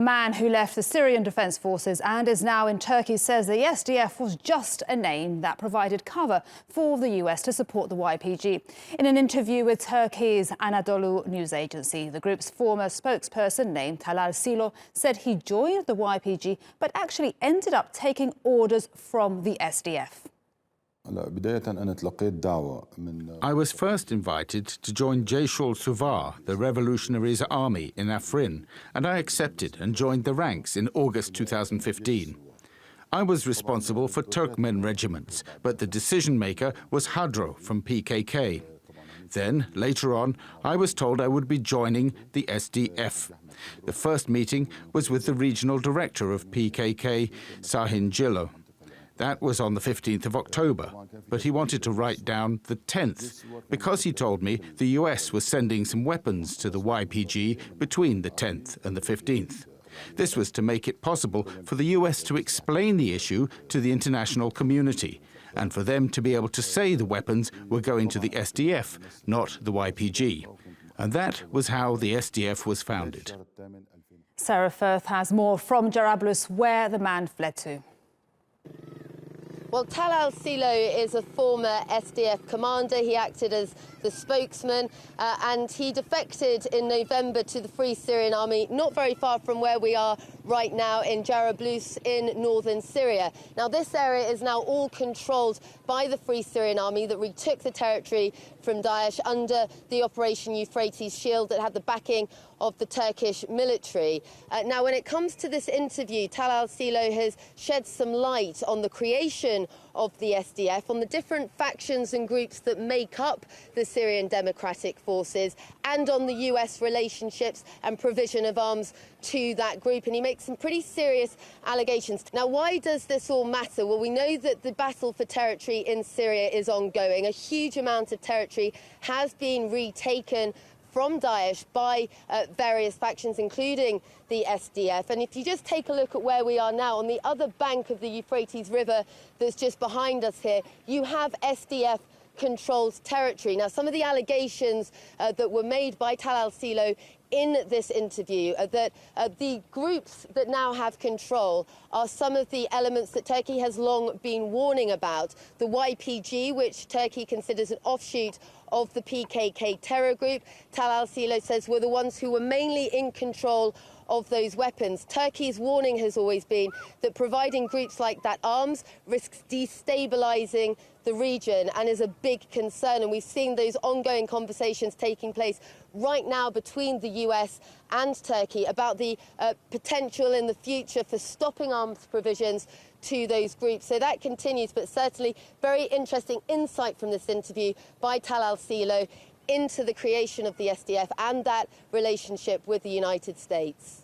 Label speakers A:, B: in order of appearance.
A: Man who left the Syrian Defence Forces and is now in Turkey says the SDF was just a name that provided cover for the US to support the YPG. In an interview with Turkey's Anadolu news agency, the group's former spokesperson named Talal Silo said he joined the YPG but actually ended up taking orders from the SDF.
B: I was first invited to join Jaysh al-Suvar, the revolutionaries' army in Afrin, and I accepted and joined the ranks in August 2015. I was responsible for Turkmen regiments, but the decision-maker was Hadro from PKK. Then, later on, I was told I would be joining the SDF. The first meeting was with the regional director of PKK, Sahin Cilo. That was on the 15th of October, but he wanted to write down the 10th because he told me the US was sending some weapons to the YPG between the 10th and the 15th. This was to make it possible for the US to explain the issue to the international community and for them to be able to say the weapons were going to the SDF, not the YPG. And that was how the SDF was founded.
A: Sarah Firth has more from Jarablus, where the man fled to.
C: Well, Talal Silo is a former SDF commander. He acted as the spokesman and he defected in November to the Free Syrian Army, not very far from where we are right now in Jarablus in northern Syria. Now, this area is now all controlled by the Free Syrian Army that retook the territory from Daesh under the Operation Euphrates Shield that had the backing of the Turkish military. Now, when it comes to this interview, Talal Silo has shed some light on the creation of the SDF, on the different factions and groups that make up the Syrian Democratic Forces, and on the US relationships and provision of arms to that group. And he makes some pretty serious allegations. Now, why does this all matter? Well, we know that the battle for territory in Syria is ongoing. A huge amount of territory has been retaken from Daesh by various factions, including the SDF. And if you just take a look at where we are now, on the other bank of the Euphrates River that's just behind us here, you have SDF controlled territory. Now, some of the allegations that were made by Talal Silo in this interview that the groups that now have control are some of the elements that Turkey has long been warning about. The YPG, which Turkey considers an offshoot of the PKK terror group, Talal Silo says were the ones who were mainly in control of those weapons. Turkey's warning has always been that providing groups like that arms risks destabilising the region and is a big concern. And we've seen those ongoing conversations taking place right now between the US and Turkey about the potential in the future for stopping arms provisions to those groups. So that continues, but certainly very interesting insight from this interview by Talal Silo into the creation of the SDF and that relationship with the United States.